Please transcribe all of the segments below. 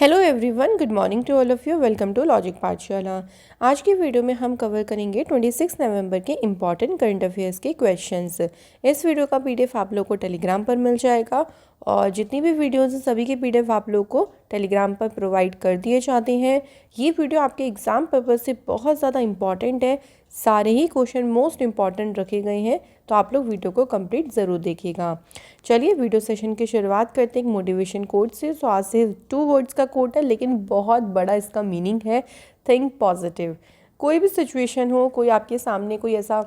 Hello everyone, good morning to all of you. Welcome to logic Pathshala. आज की video में हम कवर करेंगे 26 नवंबर के इम्पॉर्टेंट करंट अफेयर्स के क्वेश्चंस। इस वीडियो का पीडीएफ आप लोग को टेलीग्राम पर मिल जाएगा और जितनी भी वीडियोस हैं सभी के पीडीएफ आप लोग को टेलीग्राम पर प्रोवाइड कर दिए जाते हैं। ये वीडियो आपके एग्ज़ाम पर्पज़ से बहुत ज़्यादा इंपॉर्टेंट है। सारे ही क्वेश्चन मोस्ट इंपॉर्टेंट रखे गए हैं, तो आप लोग वीडियो को कंप्लीट ज़रूर देखिएगा। चलिए वीडियो सेशन की शुरुआत करते हैं एक मोटिवेशन कोट से। सो आज से 2 वर्ड्स का कोट है, लेकिन बहुत बड़ा इसका मीनिंग है, थिंक पॉजिटिव। कोई भी सिचुएशन हो, कोई आपके सामने कोई ऐसा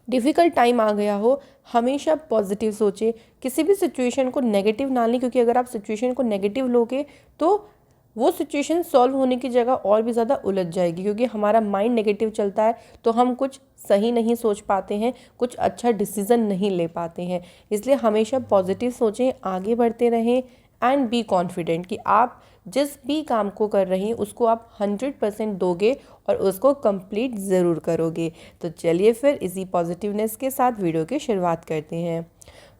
डिफ़िकल्ट टाइम आ गया हो, हमेशा पॉजिटिव सोचें। किसी भी सिचुएशन को नेगेटिव ना लें, क्योंकि अगर आप सिचुएशन को नेगेटिव लोगे तो वो सिचुएशन सॉल्व होने की जगह और भी ज़्यादा उलझ जाएगी, क्योंकि हमारा माइंड नेगेटिव चलता है तो हम कुछ सही नहीं सोच पाते हैं, कुछ अच्छा डिसीज़न नहीं ले पाते हैं। इसलिए हमेशा पॉजिटिव सोचें, आगे बढ़ते रहें एंड बी कॉन्फिडेंट कि आप जिस भी काम को कर रहे हैं उसको आप 100% दोगे और उसको कंप्लीट ज़रूर करोगे। तो चलिए फिर इसी पॉजिटिवनेस के साथ वीडियो की शुरुआत करते हैं।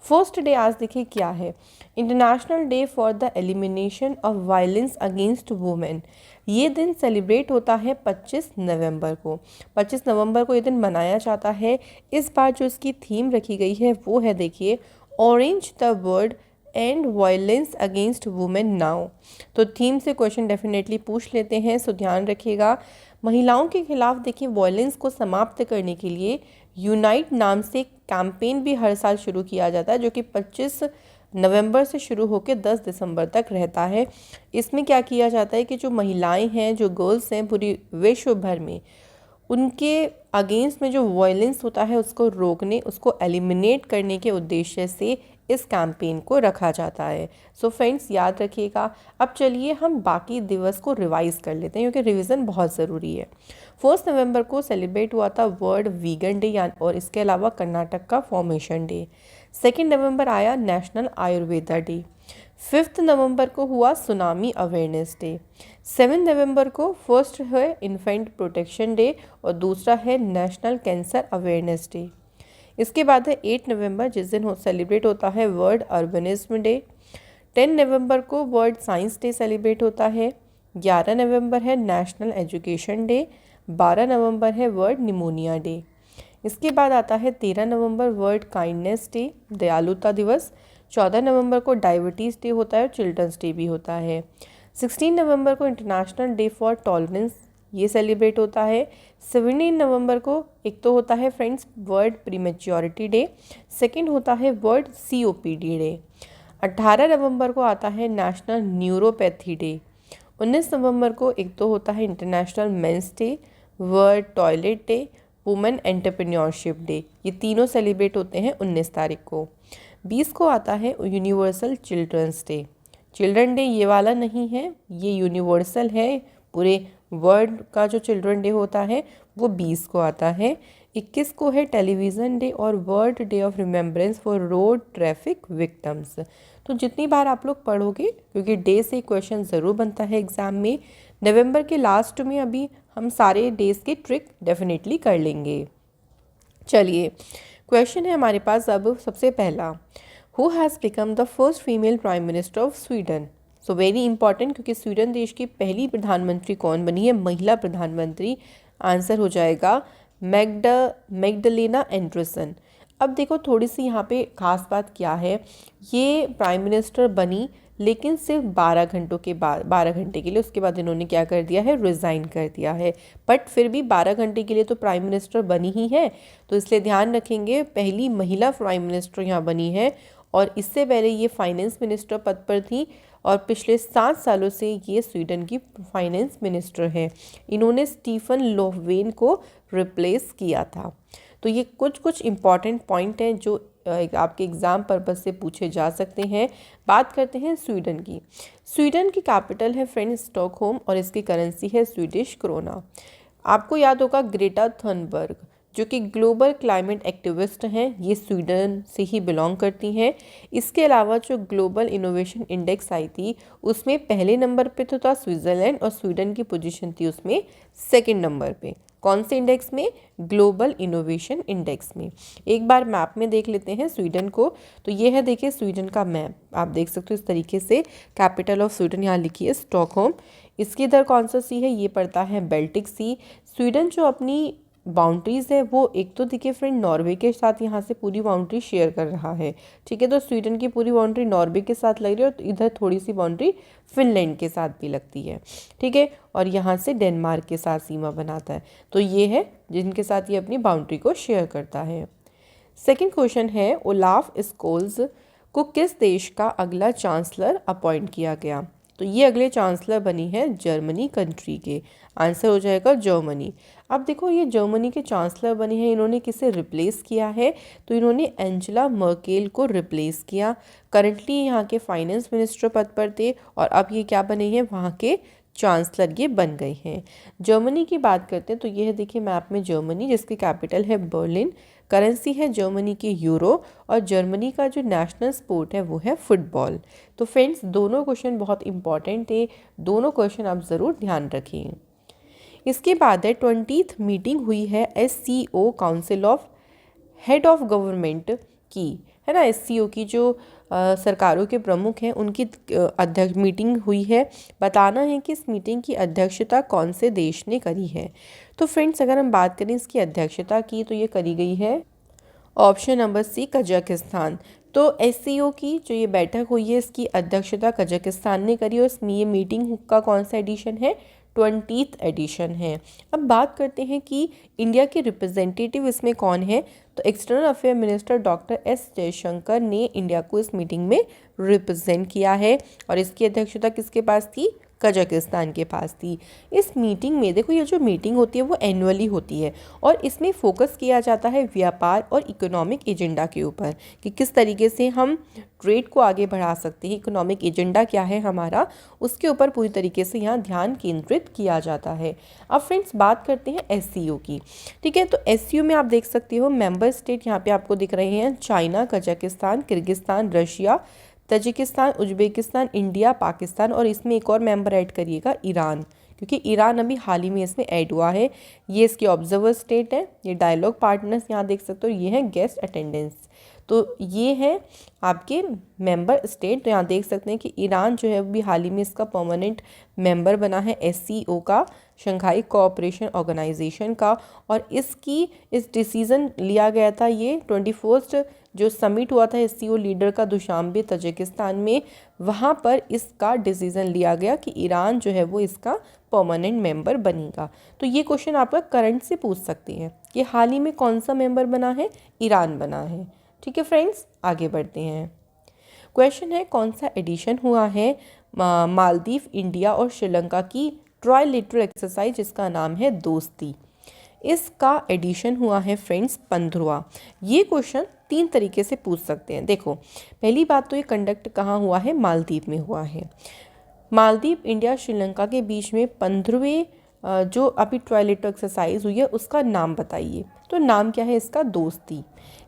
फर्स्ट डे आज देखिए क्या है, international day for the elimination of violence against women. ये दिन सेलिब्रेट होता है 25 नवंबर को। 25 नवंबर को ये दिन मनाया जाता है। इस बार जो इसकी थीम रखी गई है वो है, देखिए, orange the world and violence against women now. तो थीम से क्वेश्चन डेफिनेटली पूछ लेते हैं, सो ध्यान रखिएगा। महिलाओं के खिलाफ देखिए वायलेंस को समाप्त करने के लिए यूनाइट नाम से कैंपेन भी हर साल शुरू किया जाता है, जो कि 25 नवंबर से शुरू होकर 10 दिसंबर तक रहता है। इसमें क्या किया जाता है कि जो महिलाएं हैं, जो गर्ल्स हैं पूरी विश्व भर में, उनके अगेंस्ट में जो वायलेंस होता है उसको रोकने, उसको एलिमिनेट करने के उद्देश्य से इस कैंपेन को रखा जाता है। सो फ्रेंड्स याद रखिएगा। अब चलिए हम बाकी दिवस को रिवाइज कर लेते हैं, क्योंकि रिवीजन बहुत ज़रूरी है। 1 नवंबर को सेलिब्रेट हुआ था वर्ल्ड वीगन डे, और इसके अलावा कर्नाटक का फॉर्मेशन डे। 2 नवंबर आया नेशनल आयुर्वेदा डे। 5 नवंबर को हुआ सुनामी अवेयरनेस डे। 7 नवंबर को फर्स्ट है इन्फेंट प्रोटेक्शन डे और दूसरा है नेशनल कैंसर अवेयरनेस डे। इसके बाद है 8 नवंबर, जिस दिन सेलिब्रेट होता है वर्ल्ड अर्बनिज्म डे। 10 नवंबर को वर्ल्ड साइंस डे सेलिब्रेट होता है। 11 नवंबर है नेशनल एजुकेशन डे। 12 नवंबर है वर्ल्ड निमोनिया डे। इसके बाद आता है 13 नवंबर वर्ल्ड काइंडनेस डे, दयालुता दिवस। 14 नवंबर को डायबिटीज़ डे होता है और चिल्ड्रंस डे भी होता है। 16 नवंबर को इंटरनेशनल डे फॉर टॉलरेंस ये सेलिब्रेट होता है। 17 नवंबर को एक तो होता है friends world prematurity day, second होता है वर्ल्ड COPD डे। 18 नवंबर को आता है नेशनल न्यूरोपैथी डे। 19 नवंबर को एक तो होता है international men's day, world toilet day, women entrepreneurship day. ये तीनों सेलिब्रेट होते हैं 19 तारीख को। 20 को आता है universal children's day. Children day ये वाला नहीं है, ये यूनिवर्सल है, पूरे वर्ल्ड का जो चिल्ड्रन डे होता है वो 20 को आता है। 21 को है टेलीविज़न डे और world day of remembrance for road traffic victims. तो जितनी बार आप लोग पढ़ोगे, क्योंकि डे से क्वेश्चन ज़रूर बनता है एग्ज़ाम में, नवंबर के लास्ट में अभी हम सारे डेज की ट्रिक डेफिनेटली कर लेंगे। चलिए क्वेश्चन है हमारे पास अब सबसे पहला, who has become the first female prime minister of Sweden. So very important, क्योंकि स्वीडन देश की पहली प्रधानमंत्री कौन बनी है, महिला प्रधानमंत्री। आंसर हो जाएगा मैग्डलेना एंडरसन। अब देखो थोड़ी सी यहाँ पे खास बात क्या है, ये प्राइम मिनिस्टर बनी लेकिन सिर्फ 12 घंटों के बाद, 12 घंटे के लिए, उसके बाद इन्होंने क्या कर दिया है, रिज़ाइन कर दिया है। बट फिर भी 12 घंटे के लिए तो प्राइम मिनिस्टर बनी ही है, तो इसलिए ध्यान रखेंगे पहली महिला प्राइम मिनिस्टर यहाँ बनी है। और इससे पहले ये फाइनेंस मिनिस्टर पद पर थी और पिछले 7 सालों से ये स्वीडन की फाइनेंस मिनिस्टर हैं। इन्होंने स्टीफन लोफवेन को रिप्लेस किया था। तो ये कुछ इम्पॉर्टेंट पॉइंट हैं जो आपके एग्ज़ाम पर्पस से पूछे जा सकते हैं। बात करते हैं स्वीडन की। स्वीडन की कैपिटल है फ्रेंड्स स्टॉकहोम और इसकी करेंसी है स्वीडिश क्रोना। आपको याद होगा ग्रेटा थनबर्ग, जो कि ग्लोबल क्लाइमेट एक्टिविस्ट हैं, ये स्वीडन से ही बिलोंग करती हैं। इसके अलावा जो ग्लोबल इनोवेशन इंडेक्स आई थी उसमें पहले नंबर पे तो था स्विट्ज़रलैंड और स्वीडन की पोजीशन थी उसमें सेकंड नंबर पे। कौन से इंडेक्स में? ग्लोबल इनोवेशन इंडेक्स में। एक बार मैप में देख लेते हैं स्वीडन को। तो ये है, देखिए स्वीडन का मैप, आप देख सकते हो इस तरीके से। कैपिटल ऑफ स्वीडन यहाँ लिखी है स्टॉकहोम। इसके इधर कौन सा सी है? ये पड़ता है बेल्टिक सी। स्वीडन जो अपनी बाउंड्रीज़ है वो एक तो देखिए फ्रेंड नॉर्वे के साथ यहाँ से पूरी बाउंड्री शेयर कर रहा है, ठीक है। तो स्वीडन की पूरी बाउंड्री नॉर्वे के साथ लग रही है और इधर थोड़ी सी बाउंड्री फिनलैंड के साथ भी लगती है, ठीक है। और यहाँ से डेनमार्क के साथ सीमा बनाता है। तो ये है जिनके साथ ये अपनी बाउंड्री को शेयर करता है। सेकेंड क्वेश्चन है, ओलाफ स्कोल्स को किस देश का अगला चांसलर अपॉइंट किया गया? तो ये अगले चांसलर बनी है जर्मनी कंट्री के। आंसर हो जाएगा जर्मनी। अब देखो ये जर्मनी के चांसलर बनी है, इन्होंने किसे रिप्लेस किया है? तो इन्होंने एंजेला मर्केल को रिप्लेस किया। करंटली यहाँ के फाइनेंस मिनिस्टर पद पर थे और अब ये क्या बने हैं? वहाँ के चांसलर ये बन गए हैं। जर्मनी की बात करते हैं तो ये है, देखिए मैप में जर्मनी, जिसकी कैपिटल है बर्लिन। करेंसी है जर्मनी की यूरो और जर्मनी का जो नेशनल स्पोर्ट है वो है फुटबॉल। तो फ्रेंड्स दोनों क्वेश्चन बहुत इंपॉर्टेंट है, दोनों क्वेश्चन आप ज़रूर ध्यान रखें। इसके बाद है 20th मीटिंग हुई है SCO council of head of government की, है ना। SCO की जो सरकारों के प्रमुख हैं उनकी अध्यक्ष मीटिंग हुई है। बताना है कि इस मीटिंग की अध्यक्षता कौन से देश ने करी है। तो फ्रेंड्स अगर हम बात करें इसकी अध्यक्षता की तो ये करी गई है ऑप्शन नंबर सी, कजाकिस्तान। तो SCO की जो ये बैठक हुई है इसकी अध्यक्षता कजाकिस्तान ने करी और इसमें ये मीटिंग का कौन सा एडिशन है? 20th एडिशन है। अब बात करते हैं कि इंडिया के रिप्रेजेंटेटिव इसमें कौन है। तो external affair minister doctor S Jaishankar ने इंडिया को इस मीटिंग में रिप्रेजेंट किया है और इसकी अध्यक्षता किसके पास थी? कजाकिस्तान के पास थी। इस मीटिंग में देखो ये जो मीटिंग होती है वो एनुअली होती है और इसमें फोकस किया जाता है व्यापार और इकोनॉमिक एजेंडा के ऊपर कि किस तरीके से हम ट्रेड को आगे बढ़ा सकते हैं, इकोनॉमिक एजेंडा क्या है हमारा, उसके ऊपर पूरी तरीके से यहाँ ध्यान केंद्रित किया जाता है। अब फ्रेंड्स बात करते हैं SCO की, ठीक है। तो SCO में आप देख सकते हो मेंबर स्टेट यहाँ पे आपको दिख रहे हैं, China, Kazakhstan, Kyrgyzstan, Russia, Tajikistan, Uzbekistan, India, Pakistan और इसमें एक और मेंबर ऐड करिएगा ईरान, क्योंकि ईरान अभी हाल ही में इसमें ऐड हुआ है। ये इसके ऑब्जर्वर स्टेट है। ये डायलॉग पार्टनर्स यहाँ देख सकते हो, ये हैं गेस्ट अटेंडेंस। तो ये है आपके मेंबर स्टेट। तो यहाँ देख सकते हैं कि ईरान जो है वो भी हाल ही में इसका परमानेंट मेंबर बना है SCO का, शंघाई कोऑपरेशन ऑर्गेनाइजेशन का। और इस डिसीज़न लिया गया था ये 21st जो समिट हुआ था SCO लीडर का दुशांबे तजिकिस्तान में, वहाँ पर इसका डिसीज़न लिया गया कि ईरान जो है वो इसका परमानेंट मेंबर बनेगा। तो ये क्वेश्चन आपका करंट से पूछ सकते हैं कि हाल ही में कौन सा मेंबर बना है? ईरान बना है, ठीक है। फ्रेंड्स आगे बढ़ते हैं। क्वेश्चन है कौन सा एडिशन हुआ है मालदीव, इंडिया और श्रीलंका की ट्राइलेटरल एक्सरसाइज जिसका नाम है दोस्ती। इसका एडिशन हुआ है फ्रेंड्स 15वां। ये क्वेश्चन 3 तरीके से पूछ सकते हैं। देखो पहली बात तो ये कंडक्ट कहाँ हुआ है? मालदीव में हुआ है। मालदीव, इंडिया, श्रीलंका के बीच में 15वें जो अभी ट्राइलेटरल एक्सरसाइज हुई है उसका नाम बताइए। तो नाम क्या है इसका? दोस्ती।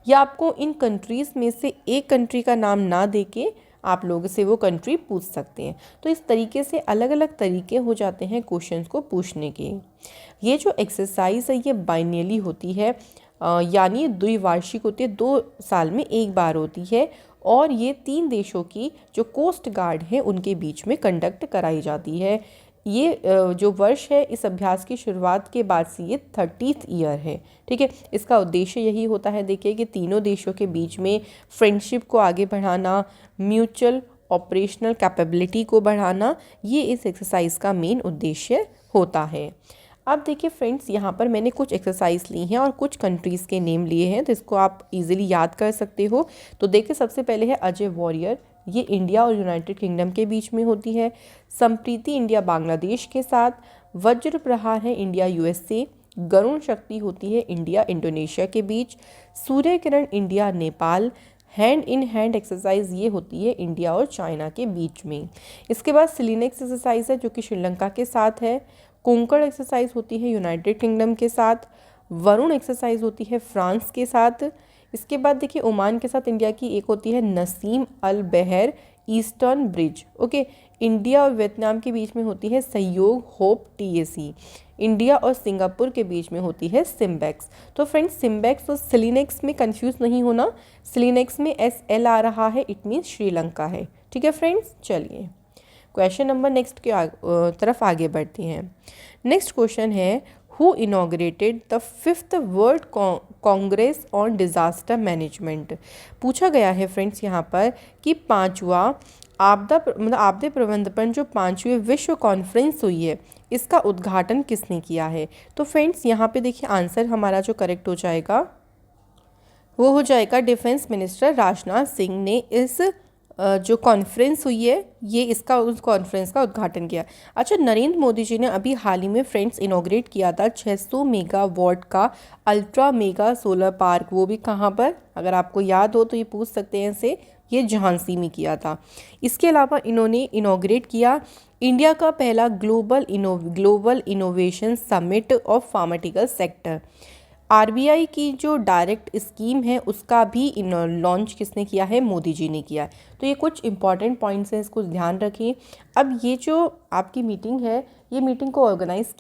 या आपको इन कंट्रीज़ में से एक कंट्री का नाम ना देके आप लोगों से वो कंट्री पूछ सकते हैं। तो इस तरीके से अलग अलग तरीके हो जाते हैं क्वेश्चंस को पूछने के। ये जो एक्सरसाइज है ये बाइनली होती है, यानी द्विवार्षिक होती है, 2 साल में एक बार होती है और ये 3 देशों की जो कोस्ट गार्ड है उनके बीच में कंडक्ट कराई जाती है। ये जो वर्ष है इस अभ्यास की शुरुआत के बाद से ये 30th ईयर है, ठीक है। इसका उद्देश्य यही होता है, देखिए कि तीनों देशों के बीच में फ्रेंडशिप को आगे बढ़ाना, म्यूचुअल ऑपरेशनल कैपेबिलिटी को बढ़ाना, ये इस एक्सरसाइज का मेन उद्देश्य होता है। अब देखिए फ्रेंड्स यहाँ पर मैंने कुछ एक्सरसाइज ली हैं और कुछ कंट्रीज़ के नेम लिए हैं, तो इसको आप इजीली याद कर सकते हो। तो देखिए सबसे पहले है अजय वॉरियर, ये इंडिया और यूनाइटेड किंगडम के बीच में होती है। संप्रीति इंडिया बांग्लादेश के साथ। वज्र प्रहार है इंडिया USA। गरुण शक्ति होती है इंडिया इंडोनेशिया के बीच। Surya Kiran India Nepal. Hand in hand exercise ये होती है इंडिया और चाइना के बीच में। इसके बाद सिलिनेक्स एक्सरसाइज है जो कि श्रीलंका के साथ है। कोंकण एक्सरसाइज होती है यूनाइटेड किंगडम के साथ। वरुण एक्सरसाइज होती है फ्रांस के साथ। इसके बाद देखिए ओमान के साथ इंडिया की एक होती है नसीम अल बहर, ईस्टर्न ब्रिज। ओके, इंडिया और वियतनाम के बीच में होती है सहयोग होप TAC। इंडिया और सिंगापुर के बीच में होती है सिम्बेक्स। तो फ्रेंड्स, सिम्बेक्स और सिलिनेक्स में कंफ्यूज नहीं होना, सिलिनेक्स में SL आ रहा है, इट मीन्स श्रीलंका है। ठीक है फ्रेंड्स, चलिए क्वेश्चन नंबर नेक्स्ट के तरफ आगे बढ़ते हैं। नेक्स्ट क्वेश्चन है, who inaugurated the 5th world Congress on disaster management. पूछा गया है फ्रेंड्स यहाँ पर कि पांचवा आपदा प्रबंधन जो 5वीं विश्व कॉन्फ्रेंस हुई है, इसका उद्घाटन किसने किया है। तो फ्रेंड्स यहाँ पे देखिए, आंसर हमारा जो करेक्ट हो जाएगा वो हो जाएगा डिफेंस मिनिस्टर राजनाथ सिंह ने इस जो कॉन्फ्रेंस हुई है उस कॉन्फ्रेंस का उद्घाटन किया। अच्छा, नरेंद्र मोदी जी ने अभी हाल ही में फ्रेंड्स इनॉग्रेट किया था 600 मेगावाट का अल्ट्रा मेगा सोलर पार्क। वो भी कहाँ पर, अगर आपको याद हो तो ये पूछ सकते हैं इसे, ये झांसी में किया था। इसके अलावा इन्होंने इनॉग्रेट किया इंडिया का पहला global innovation summit of pharmaceutical sector. RBI की जो डायरेक्ट स्कीम है उसका भी लॉन्च किसने किया है, मोदी जी ने किया है। तो ये कुछ इंपॉर्टेंट पॉइंट्स हैं, इसको ध्यान रखिए। अब ये जो आपकी मीटिंग है, ये मीटिंग को ऑर्गेनाइज़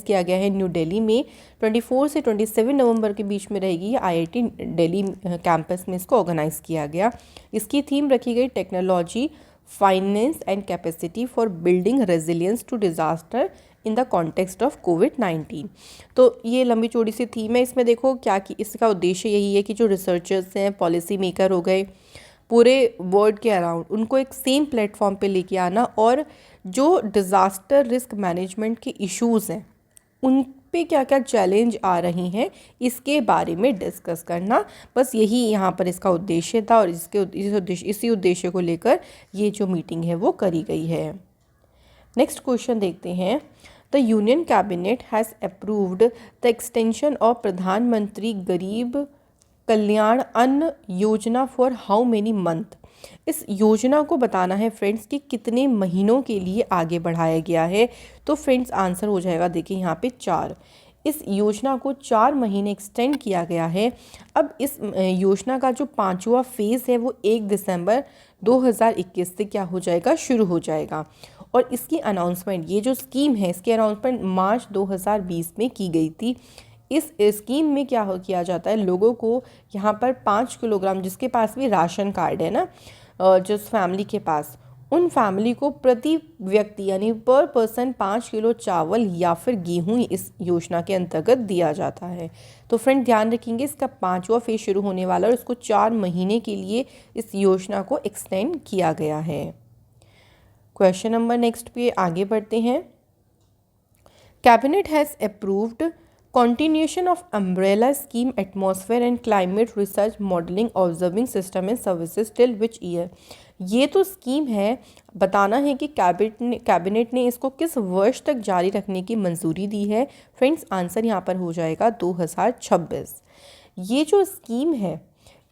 किया गया है न्यू दिल्ली में 24 से 27 नवंबर के बीच में रहेगी। ये IIT दिल्ली कैंपस में इसको ऑर्गेनाइज़ किया गया। इसकी थीम रखी गई technology, finance and capacity for building resilience to disaster in the context of कोविड-19। तो ये लंबी चौड़ी सी थीम है। इसमें देखो क्या कि इसका उद्देश्य यही है कि जो रिसर्चर्स हैं, पॉलिसी मेकर हो गए पूरे वर्ल्ड के अराउंड, उनको एक सेम प्लेटफॉर्म पे लेके आना और जो डिज़ास्टर रिस्क मैनेजमेंट के इश्यूज़ हैं उन पे क्या क्या चैलेंज आ रही हैं इसके बारे में डिस्कस करना। बस यही यहाँ पर इसका उद्देश्य था और इसी उद्देश्य को लेकर ये जो मीटिंग है वो करी गई है। नेक्स्ट क्वेश्चन देखते हैं। The union cabinet has approved the extension of प्रधानमंत्री गरीब कल्याण अन्न योजना फॉर हाउ मेनी मंथ। इस योजना को बताना है फ्रेंड्स कि कितने महीनों के लिए आगे बढ़ाया गया है। तो फ्रेंड्स आंसर हो जाएगा, देखिए यहाँ पे 4। इस योजना को 4 महीने एक्सटेंड किया गया है। अब इस योजना का जो 5वां फेज़ है वो 1 दिसंबर 2021 से क्या हो जाएगा, शुरू हो जाएगा। और इसकी अनाउंसमेंट, ये जो स्कीम है इसकी अनाउंसमेंट मार्च 2020 में की गई थी। इस स्कीम में क्या किया जाता है, लोगों को यहाँ पर 5 किलोग्राम, जिसके पास भी राशन कार्ड है ना, जिस फैमिली के पास, उन फैमिली को प्रति व्यक्ति यानी पर पर्सन 5 किलो चावल या फिर गेहूँ इस योजना के अंतर्गत दिया जाता है। तो फ्रेंड ध्यान रखेंगे, इसका 5वां फेज शुरू होने वाला है और इसको 4 महीने के लिए इस योजना को एक्सटेंड किया गया है। क्वेश्चन नंबर नेक्स्ट पे आगे बढ़ते हैं। Cabinet has approved continuation of umbrella scheme atmosphere and climate research modeling observing system and services till which year। ये तो स्कीम है, बताना है कि कैबिनेट ने इसको किस वर्ष तक जारी रखने की मंजूरी दी है। फ्रेंड्स आंसर यहाँ पर हो जाएगा 2026। ये जो स्कीम है,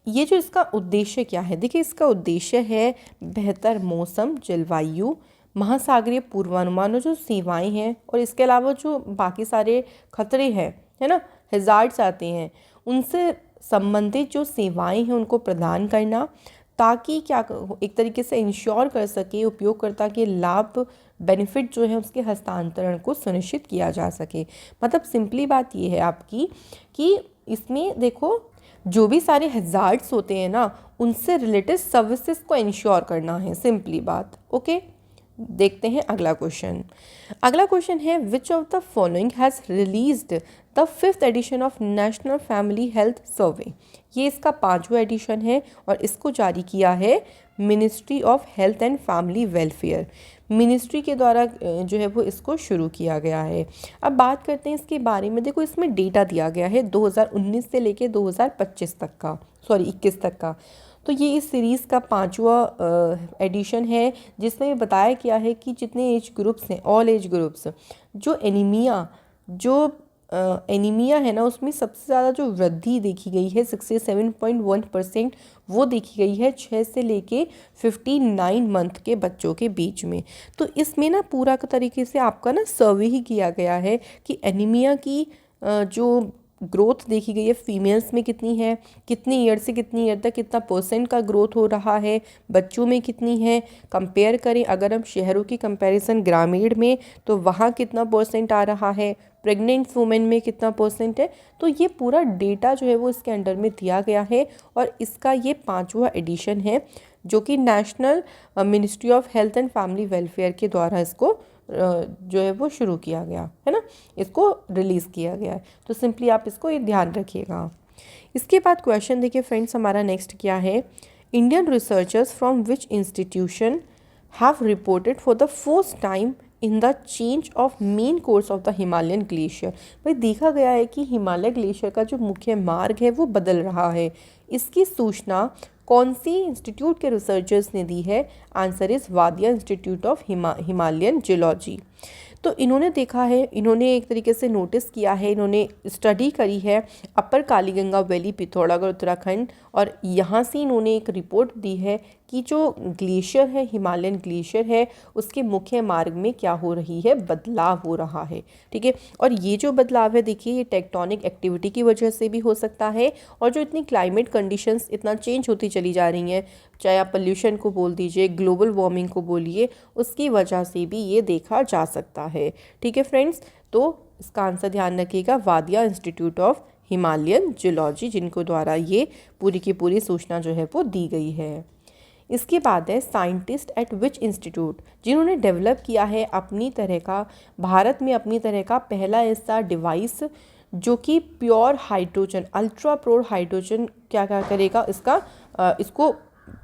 ये जो इसका उद्देश्य क्या है, देखिए इसका उद्देश्य है बेहतर मौसम, जलवायु, महासागरीय पूर्वानुमान जो सेवाएं हैं और इसके अलावा जो बाकी सारे खतरे हैं, है ना, हैज़ार्ड्स आते हैं, उनसे संबंधित जो सेवाएं हैं उनको प्रदान करना, ताकि क्या एक तरीके से इंश्योर कर सके उपयोगकर्ता के लाभ, बेनिफिट जो है उसके हस्तांतरण को सुनिश्चित किया जा सके। मतलब सिंपली बात ये है आपकी कि इसमें देखो जो भी सारे हैज़ार्ड्स होते हैं ना, उनसे रिलेटेड सर्विसेज को इंश्योर करना है, सिंपली बात। ओके, देखते हैं अगला क्वेश्चन। अगला क्वेश्चन है, which of the following has released the 5th edition of national family health survey. ये इसका 5वां एडिशन है और इसको जारी किया है ministry of health and family welfare, ministry के द्वारा जो है वो इसको शुरू किया गया है। अब बात करते हैं इसके बारे में। देखो इसमें डेटा दिया गया है 2019 से लेके 2025 तक का, 21 तक का। तो ये इस सीरीज़ का 5वां एडिशन है, जिसमें बताया गया है कि जितने एज ग्रुप्स हैं, ऑल एज ग्रुप्स, जो एनीमिया है ना, उसमें सबसे ज़्यादा जो वृद्धि देखी गई है 67.1% वो देखी गई है 6 से लेके 59 मंथ के बच्चों के बीच में। तो इसमें ना पूरा तरीके से आपका ना सर्वे ही किया गया है कि एनीमिया की जो ग्रोथ देखी गई है फीमेल्स में कितनी है, कितनी ईयर से कितनी ईयर तक कितना % का ग्रोथ हो रहा है, बच्चों में कितनी है, कंपेयर करें अगर हम शहरों की कंपैरिजन ग्रामीण में तो वहाँ कितना % आ रहा है, प्रेग्नेंट वुमेन में कितना % है। तो ये पूरा डेटा जो है वो इसके अंडर में दिया गया है और इसका ये 5वां एडिशन है जो कि national ministry of health and family welfare के द्वारा इसको जो है वो शुरू किया गया है ना, इसको रिलीज़ किया गया है। तो सिंपली आप इसको ये ध्यान रखिएगा। इसके बाद क्वेश्चन देखिए फ्रेंड्स हमारा नेक्स्ट क्या है, Indian researchers from which institution have reported for the first time in the change of main course of the Himalayan glacier. भाई देखा गया है कि हिमालय ग्लेशियर का जो मुख्य मार्ग है वो बदल रहा है। इसकी सूचना कौन सी इंस्टीट्यूट के रिसर्चर्स ने दी है? Answer is Wadia institute of Himalayan geology. तो इन्होंने देखा है, इन्होंने एक तरीके से नोटिस किया है, इन्होंने स्टडी करी है अपर कालीगंगा वैली पिथौरागढ़ उत्तराखंड और यहाँ से इन्होंने एक रिपोर्ट दी है कि जो ग्लेशियर है, हिमालयन ग्लेशियर है, उसके मुख्य मार्ग में क्या हो रही है, बदलाव हो रहा है। ठीक है, और ये जो बदलाव है देखिए ये टेक्टोनिक एक्टिविटी की वजह से भी हो सकता है और जो इतनी क्लाइमेट कंडीशंस इतना चेंज होती चली जा रही हैं, चाहे आप पोल्यूशन को बोल दीजिए, ग्लोबल वार्मिंग को बोलिए, उसकी वजह से भी ये देखा जा सकता है। ठीक है फ्रेंड्स, तो इसका आंसर ध्यान रखिएगा, वादिया इंस्टीट्यूट ऑफ हिमालयन जियोलॉजी, जिनको द्वारा ये पूरी की पूरी सूचना जो है वो दी गई है। इसके बाद है साइंटिस्ट एट विच इंस्टीट्यूट, जिन्होंने डेवलप किया है अपनी तरह का, भारत में अपनी तरह का पहला ऐसा डिवाइस जो कि pure hydrogen, ultra pure hydrogen क्या क्या करेगा, इसको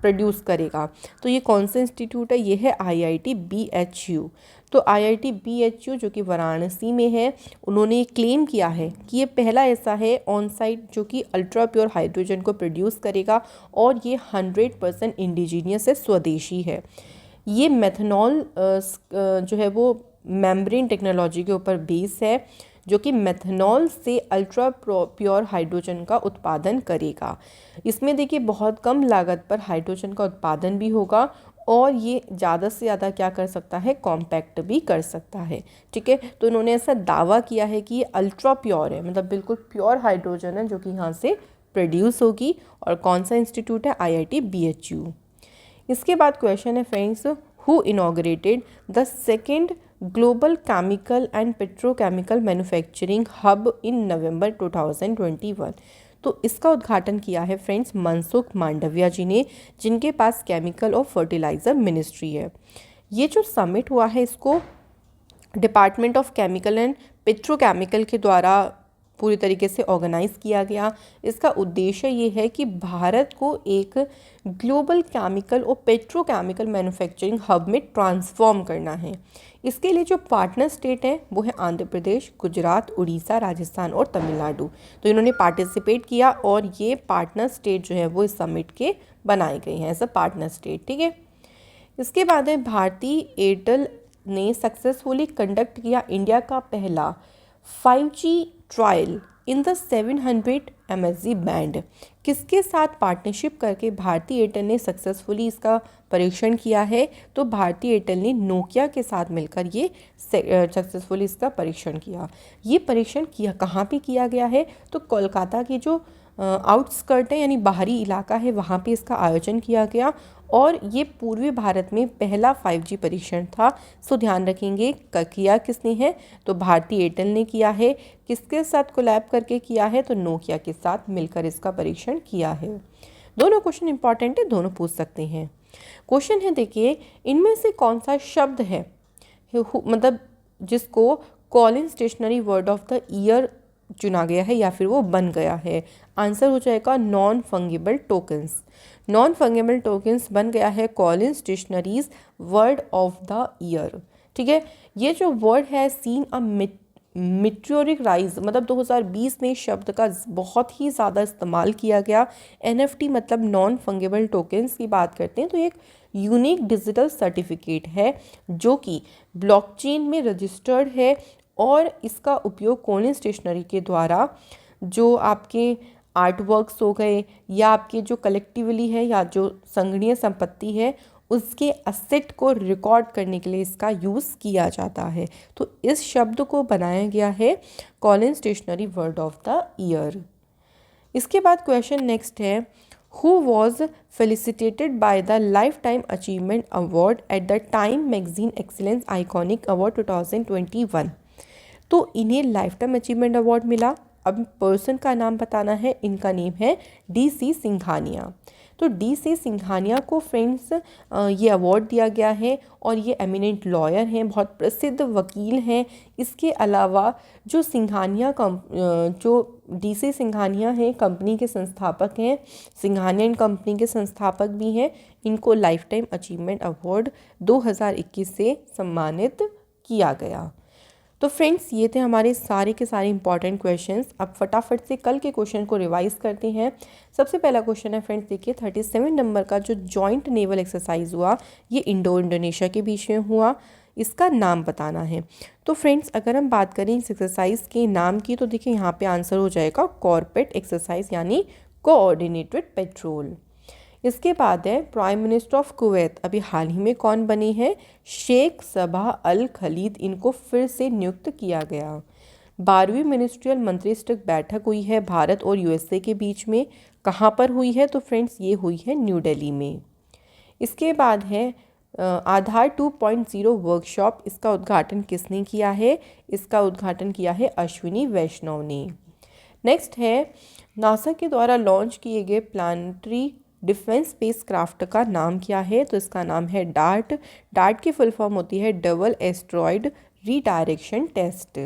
प्रोड्यूस करेगा। तो ये कौन सा इंस्टीट्यूट है? ये है IIT BHU। तो IIT BHU जो कि वाराणसी में है, उन्होंने ये क्लेम किया है कि ये पहला ऐसा है ऑन साइट जो कि अल्ट्रा प्योर हाइड्रोजन को प्रोड्यूस करेगा और ये 100% इंडिजीनियस है, स्वदेशी है। ये मेथनॉल जो है वो मेम्ब्रेन टेक्नोलॉजी के ऊपर बेस है जो कि मेथनॉल से अल्ट्रा प्योर हाइड्रोजन का उत्पादन करेगा। इसमें देखिए बहुत कम लागत पर हाइड्रोजन का उत्पादन भी होगा और ये ज़्यादा से ज़्यादा क्या कर सकता है, कॉम्पैक्ट भी कर सकता है। ठीक है, तो इन्होंने ऐसा दावा किया है कि ये अल्ट्रा प्योर है, मतलब बिल्कुल प्योर हाइड्रोजन है जो कि यहाँ से प्रोड्यूस होगी। और कौन सा इंस्टीट्यूट है? IIT BHU। इसके बाद क्वेश्चन है friends, who inaugurated the second global chemical and petrochemical manufacturing hub in November 2021। तो इसका उद्घाटन किया है फ्रेंड्स मनसुख मांडविया जी ने, जिनके पास केमिकल और फर्टिलाइज़र मिनिस्ट्री है। ये जो समिट हुआ है इसको department of chemical and petrochemical के द्वारा पूरी तरीके से ऑर्गेनाइज़ किया गया। इसका उद्देश्य ये है कि भारत को एक ग्लोबल केमिकल और पेट्रोकेमिकल मैन्युफैक्चरिंग हब में ट्रांसफॉर्म करना है। इसके लिए जो पार्टनर स्टेट हैं वो है आंध्र प्रदेश, गुजरात, उड़ीसा, राजस्थान और तमिलनाडु। तो इन्होंने पार्टिसिपेट किया और ये पार्टनर स्टेट जो है वो इस समिट के बनाए गए हैं एज अ पार्टनर स्टेट। ठीक है, इसके बाद है भारती एयरटेल ने सक्सेसफुली कंडक्ट किया इंडिया का पहला 5G trial in the 700 MHz band. किसके साथ पार्टनरशिप करके भारती एयरटेल ने सक्सेसफुली इसका परीक्षण किया है? तो भारती एयरटेल ने नोकिया के साथ मिलकर ये सक्सेसफुली इसका परीक्षण किया। ये परीक्षण कहाँ पे किया गया है? तो कोलकाता की जो आउटस्कर्ट है यानी बाहरी इलाका है वहाँ पे इसका आयोजन किया गया और ये पूर्वी भारत में पहला 5G परीक्षण था। सो ध्यान रखेंगे किया किसने है? तो भारती एयरटेल ने किया है। किसके साथ कोलैब करके किया है? तो नोकिया के साथ मिलकर इसका परीक्षण किया है। दोनों क्वेश्चन इंपॉर्टेंट है, दोनों पूछ सकते हैं। क्वेश्चन है देखिए, इनमें से कौन सा शब्द है मतलब जिसको Collins stationery word of the year चुना गया है या फिर वो बन गया है? आंसर हो जाएगा non fungible tokens. Non fungible tokens बन गया है Colin stationeries word of the year. ठीक है, ये जो वर्ड है सीन अ मीटियोरिक राइज, मतलब 2020 में शब्द का बहुत ही ज़्यादा इस्तेमाल किया गया। NFT मतलब नॉन फंगिबल टोकन्स की बात करते हैं तो एक यूनिक डिजिटल सर्टिफिकेट है जो कि ब्लॉकचेन में रजिस्टर्ड है और इसका उपयोग कॉलिन स्टेशनरी के द्वारा जो आपके आर्ट वर्क्स हो गए या आपके जो कलेक्टिवली है या जो संगणीय संपत्ति है उसके असेट को रिकॉर्ड करने के लिए इसका यूज़ किया जाता है। तो इस शब्द को बनाया गया है Collins dictionary word of the year. इसके बाद क्वेश्चन नेक्स्ट है, who was felicitated by the life time achievement award at the time magazine excellence iconic award 2021। तो इन्हें लाइफ टाइम अचीवमेंट अवार्ड मिला। अब पर्सन का नाम बताना है, इनका नेम है DC सिंघानिया। तो DC सिंघानिया को फ्रेंड्स ये अवार्ड दिया गया है और ये एमिनेंट लॉयर हैं, बहुत प्रसिद्ध वकील हैं। इसके अलावा जो DC सिंघानिया हैं कंपनी के संस्थापक हैं, सिंघानिया एंड कंपनी के संस्थापक भी हैं। इनको लाइफ टाइम अचीवमेंट अवार्ड 2021 से सम्मानित किया गया। तो फ्रेंड्स ये थे हमारे सारे के सारे इंपॉर्टेंट क्वेश्चंस। अब फटाफट से कल के क्वेश्चन को रिवाइज करते हैं। सबसे पहला क्वेश्चन है फ्रेंड्स, देखिए 37 नंबर का जो जॉइंट नेवल एक्सरसाइज हुआ ये इंडोनेशिया के बीच में हुआ, इसका नाम बताना है। तो फ्रेंड्स अगर हम बात करें इस एक्सरसाइज के नाम की, तो देखिए यहाँ पे आंसर हो जाएगा कॉर्पेट एक्सरसाइज यानी कोऑर्डिनेटेड पेट्रोल। इसके बाद है प्राइम मिनिस्टर ऑफ कुवैत अभी हाल ही में कौन बने हैं, शेख सबा अल खलीद, इनको फिर से नियुक्त किया गया। 12वीं मिनिस्ट्रियल मंत्रिस्तरीय बैठक हुई है भारत और USA के बीच में, कहाँ पर हुई है, तो फ्रेंड्स ये हुई है न्यू दिल्ली में। इसके बाद है आधार 2.0 वर्कशॉप, इसका उद्घाटन किसने किया है, इसका उद्घाटन किया है अश्विनी वैष्णव ने। नेक्स्ट है नासा के द्वारा लॉन्च किए गए प्लानिटरी डिफेंस स्पेसक्राफ्ट का नाम क्या है, तो इसका नाम है डार्ट। डार्ट की फुल फॉर्म होती है double asteroid redirection test.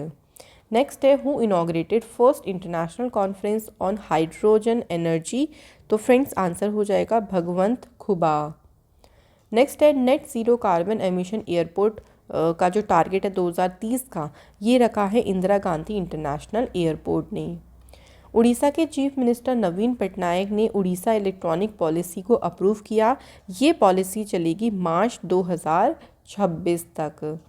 Next है who inaugurated first international conference on hydrogen energy, तो फ्रेंड्स आंसर हो जाएगा भगवंत खुबा। नेक्स्ट है net zero carbon emission airport का जो टारगेट है 2030 का, ये रखा है इंदिरा गांधी इंटरनेशनल एयरपोर्ट ने। उड़ीसा के चीफ मिनिस्टर नवीन पटनायक ने उड़ीसा इलेक्ट्रॉनिक पॉलिसी को अप्रूव किया। ये पॉलिसी चलेगी मार्च 2026 तक।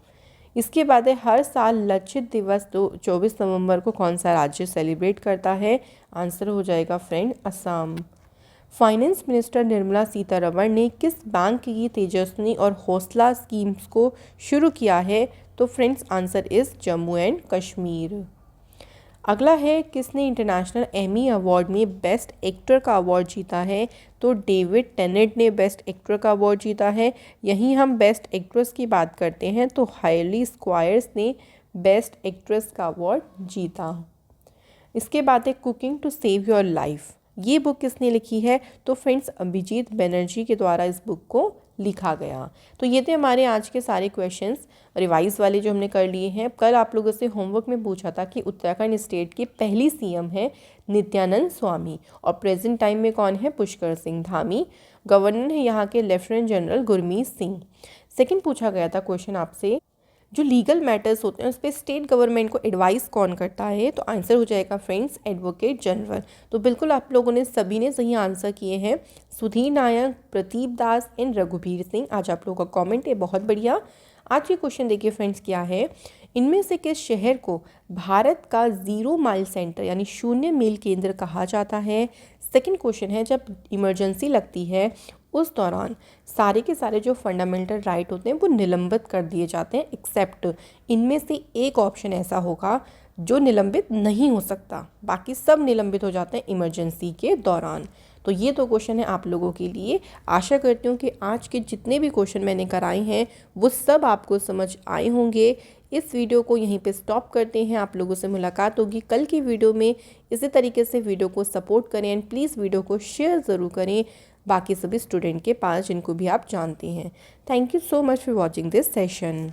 इसके बाद है हर साल लक्षित दिवस 24 नवंबर को कौन सा राज्य सेलिब्रेट करता है, आंसर हो जाएगा friend Assam. Finance minister Nirmala Sitharaman ने किस बैंक की तेजस्विनी और हौसला स्कीम्स को शुरू किया है, तो friends answer is Jammu and Kashmir. अगला है किसने इंटरनेशनल एमी अवार्ड में बेस्ट एक्टर का अवार्ड जीता है, तो डेविड टेनेट ने बेस्ट एक्टर का अवार्ड जीता है। यहीं हम बेस्ट एक्ट्रेस की बात करते हैं तो हाइली स्क्वायर्स ने बेस्ट एक्ट्रेस का अवार्ड जीता। इसके बाद है cooking to save your life, ये बुक किसने लिखी है, तो फ्रेंड्स अभिजीत बनर्जी के द्वारा इस बुक को लिखा गया। तो ये थे हमारे आज के सारे क्वेश्चंस रिवाइज वाले जो हमने कर लिए हैं। कल आप लोगों से होमवर्क में पूछा था कि उत्तराखंड स्टेट की पहली CM है नित्यानंद स्वामी और प्रेजेंट टाइम में कौन है, पुष्कर सिंह धामी। गवर्नर है यहाँ के lieutenant general Gurmeet Singh. Second पूछा गया था क्वेश्चन आपसे, जो लीगल मैटर्स होते हैं उस पर स्टेट गवर्नमेंट को एडवाइस कौन करता है, तो आंसर हो जाएगा फ्रेंड्स एडवोकेट जनरल। तो बिल्कुल आप लोगों ने सभी ने सही आंसर किए हैं, सुधीर नायक, प्रदीप दास एंड रघुबीर सिंह। आज आप लोगों का कमेंट है बहुत बढ़िया। आज के क्वेश्चन देखिए फ्रेंड्स क्या है, इनमें से किस शहर को भारत का 0 माइल सेंटर यानी 0 मील केंद्र कहा जाता है। सेकंड क्वेश्चन है जब इमरजेंसी लगती है उस दौरान सारे के सारे जो फंडामेंटल राइट होते हैं वो निलंबित कर दिए जाते हैं, एक्सेप्ट इनमें से एक ऑप्शन ऐसा होगा जो निलंबित नहीं हो सकता, बाकी सब निलंबित हो जाते हैं इमरजेंसी के दौरान। तो ये दो क्वेश्चन है आप लोगों के लिए। आशा करती हूँ कि आज के जितने भी क्वेश्चन मैंने कराए हैं वो सब आपको समझ आए होंगे। इस वीडियो को यहीं पे स्टॉप करते हैं, आप लोगों से मुलाकात होगी कल की वीडियो में। इसी तरीके से वीडियो को सपोर्ट करें एंड प्लीज़ वीडियो को शेयर ज़रूर करें बाकी सभी स्टूडेंट के पास जिनको भी आप जानते हैं। Thank you so much for watching this session.